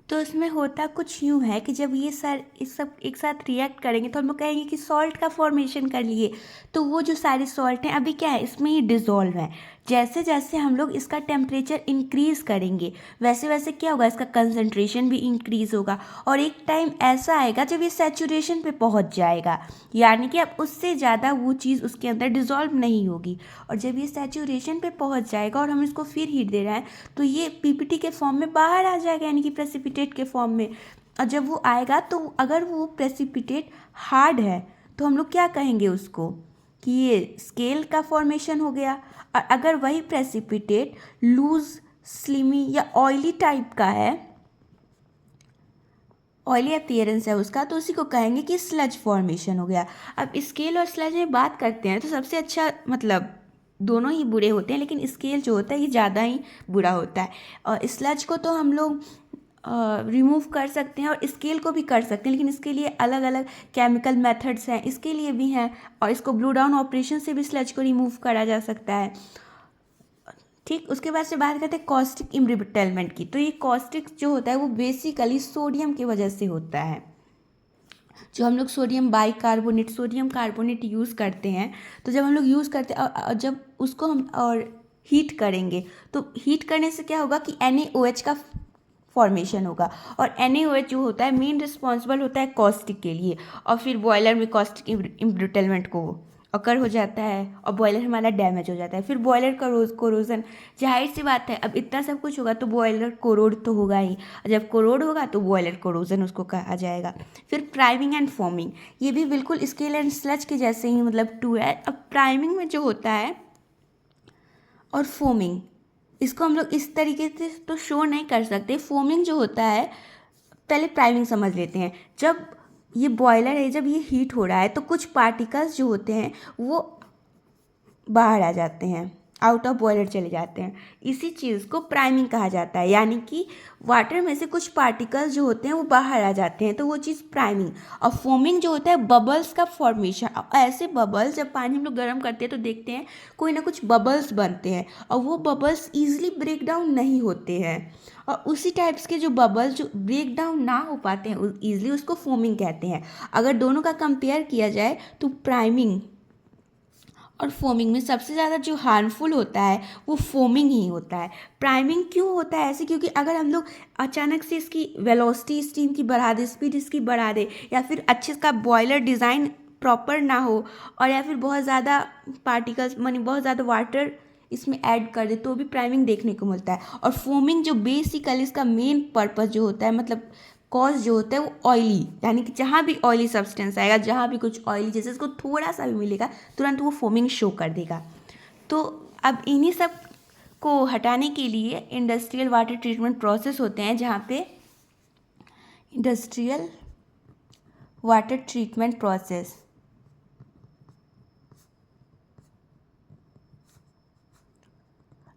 तो इसमें होता कुछ यूँ है कि जब ये सब एक साथ रिएक्ट करेंगे तो हम लोग कहेंगे कि सॉल्ट का फॉर्मेशन कर लिए। तो वो जो सारे सॉल्ट हैं अभी क्या है, इसमें ये डिज़ोल्व है। जैसे जैसे हम लोग इसका टेम्परेचर इंक्रीज़ करेंगे वैसे वैसे क्या होगा, इसका कंसंट्रेशन भी इंक्रीज़ होगा और एक टाइम ऐसा आएगा जब ये सैचुरेशन पे पहुंच जाएगा, यानी कि अब उससे ज़्यादा वो चीज़ उसके अंदर डिज़ोल्व नहीं होगी। और जब ये सैचुरेशन पे पहुंच जाएगा और हम इसको फिर हीट दे रहे हैं तो ये पीपीटी के फॉर्म में बाहर आ जाएगा, यानी कि प्रेसिपिटेट के फॉर्म में। और जब वो आएगा तो अगर वो प्रेसिपिटेट हार्ड है तो हम लोग क्या कहेंगे उसको कि ये स्केल का फॉर्मेशन हो गया। और अगर वही प्रेसिपिटेट लूज, स्लिमी या ऑयली टाइप का है, ऑयली अपीयरेंस है उसका, तो उसी को कहेंगे कि स्लज फॉर्मेशन हो गया। अब स्केल और स्लज में बात करते हैं तो सबसे अच्छा मतलब दोनों ही बुरे होते हैं, लेकिन स्केल जो होता है ये ज़्यादा ही बुरा होता है। और स्लज को तो हम लोग रिमूव कर सकते हैं और स्केल को भी कर सकते हैं, लेकिन इसके लिए अलग अलग केमिकल मेथड्स हैं, इसके लिए भी हैं। और इसको ब्लो डाउन ऑपरेशन से भी स्लज को रिमूव करा जा सकता है। ठीक, उसके बाद से बात करते हैं कॉस्टिक इम्ब्रिटलमेंट की। तो ये कॉस्टिक जो होता है वो बेसिकली सोडियम की वजह से होता है। जो हम लोग sodium bicarbonate, sodium carbonate use करते हैं, तो जब हम लोग यूज़ करते हैं और जब उसको हम और हीट करेंगे तो हीट करने से क्या होगा कि NaOH का फॉर्मेशन होगा। और NaOH जो होता है मेन रिस्पॉन्सिबल होता है कॉस्टिक के लिए। और फिर बॉयलर में कॉस्टिक इम्ब्रिटलमेंट को अकर हो जाता है और बॉयलर हमारा डैमेज हो जाता है। फिर बॉयलर का कोरोजन, जाहिर सी बात है अब इतना सब कुछ होगा तो बॉयलर कोरोड तो होगा ही, और जब कोरोड होगा तो बॉयलर कोरोजन उसको कहा जाएगा। फिर प्राइमिंग एंड फोमिंग, ये भी बिल्कुल स्केल एंड स्लज के जैसे ही मतलब टू है। अब प्राइमिंग में जो होता है और फोमिंग, इसको हम लोग इस तरीके से तो शो नहीं कर सकते। फोमिंग जो होता है, पहले प्राइमिंग समझ लेते हैं। जब ये बॉयलर है, जब ये हीट हो रहा है तो कुछ पार्टिकल्स जो होते हैं वो बाहर आ जाते हैं, आउट ऑफ बॉयलर चले जाते हैं। इसी चीज़ को प्राइमिंग कहा जाता है, यानी कि वाटर में से कुछ पार्टिकल्स जो होते हैं वो बाहर आ जाते हैं, तो वो चीज़ प्राइमिंग। और फोमिंग जो होता है बबल्स का फॉर्मेशन। ऐसे बबल्स जब पानी हम लोग गर्म करते हैं तो देखते हैं कोई ना कुछ बबल्स बनते हैं और वो बबल्स ईजिली ब्रेक डाउन नहीं होते हैं। और उसी टाइप्स के जो बबल्स जो ब्रेक डाउन ना हो पाते हैं ईजिली, उसको फोमिंग कहते हैं। अगर दोनों का कंपेयर किया जाए तो प्राइमिंग और फोमिंग में सबसे ज़्यादा जो हार्मफुल होता है वो फोमिंग ही होता है। प्राइमिंग क्यों होता है ऐसे, क्योंकि अगर हम लोग अचानक से इसकी वेलोसिटी स्टीम की बढ़ा दे, स्पीड इसकी बढ़ा दे, या फिर अच्छे का बॉयलर डिज़ाइन प्रॉपर ना हो, और या फिर बहुत ज़्यादा पार्टिकल्स मानी बहुत ज़्यादा वाटर इसमें ऐड कर दे, तो भी प्राइमिंग देखने को मिलता है। और फोमिंग जो बेसिकली इसका मेन पर्पस जो होता है, मतलब कॉज जो होता है वो ऑयली, यानी कि जहाँ भी ऑयली सब्सटेंस आएगा, जहाँ भी कुछ ऑयली जैसे इसको थोड़ा सा भी मिलेगा तुरंत वो फोमिंग शो कर देगा। तो अब इन्हीं सब को हटाने के लिए इंडस्ट्रियल वाटर ट्रीटमेंट प्रोसेस होते हैं, जहाँ पे इंडस्ट्रियल वाटर ट्रीटमेंट प्रोसेस,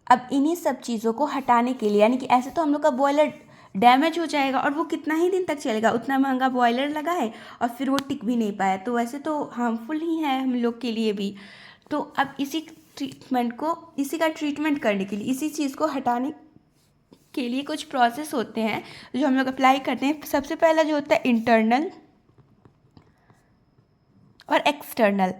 अब इन्हीं सब चीज़ों को हटाने के लिए, यानी कि ऐसे तो हम लोग का बॉयलर डैमेज हो जाएगा और वो कितना ही दिन तक चलेगा, उतना महंगा बॉयलर लगा है और फिर वो टिक भी नहीं पाया, तो वैसे तो हार्मफुल ही है हम लोग के लिए भी। तो अब इसी ट्रीटमेंट को, इसी का ट्रीटमेंट करने के लिए, इसी चीज़ को हटाने के लिए कुछ प्रोसेस होते हैं जो हम लोग अप्लाई करते हैं। सबसे पहला जो होता है इंटरनल और एक्सटर्नल।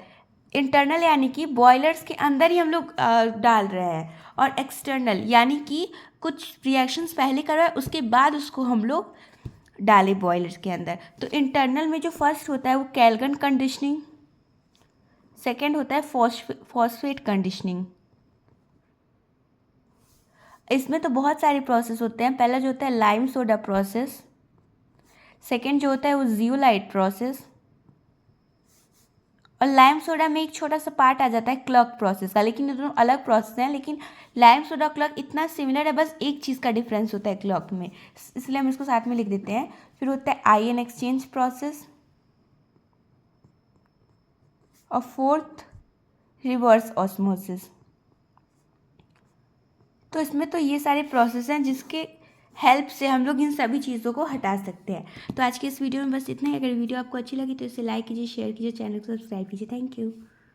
इंटरनल यानी कि बॉयलर्स के अंदर ही हम लोग डाल रहे हैं, और एक्सटर्नल यानी कि कुछ रिएक्शंस पहले कर रहा है उसके बाद उसको हम लोग डालें बॉयलर्स के अंदर। तो इंटरनल में जो फर्स्ट होता है वो कैल्गन कंडीशनिंग, सेकेंड होता है फॉस्फेट कंडीशनिंग। इसमें तो बहुत सारे प्रोसेस होते हैं। पहला जो होता है लाइम सोडा प्रोसेस, सेकेंड जो होता है वो जियोलाइट प्रोसेस, और लाइम सोडा में एक छोटा सा पार्ट आ जाता है क्लर्क प्रोसेस का, लेकिन ये दोनों अलग प्रोसेस हैं। लेकिन लाइम सोडा क्लर्क इतना सिमिलर है, बस एक चीज़ का डिफरेंस होता है क्लर्क में, इसलिए हम इसको साथ में लिख देते हैं। फिर होता है आयन एक्सचेंज प्रोसेस, और फोर्थ रिवर्स ऑस्मोसिस। तो इसमें तो ये सारे प्रोसेस हैं जिसके हेल्प से हम लोग इन सभी चीज़ों को हटा सकते हैं। तो आज के इस वीडियो में बस इतना ही। अगर वीडियो आपको अच्छी लगी तो इसे लाइक कीजिए, शेयर कीजिए, चैनल को सब्सक्राइब कीजिए। Thank you.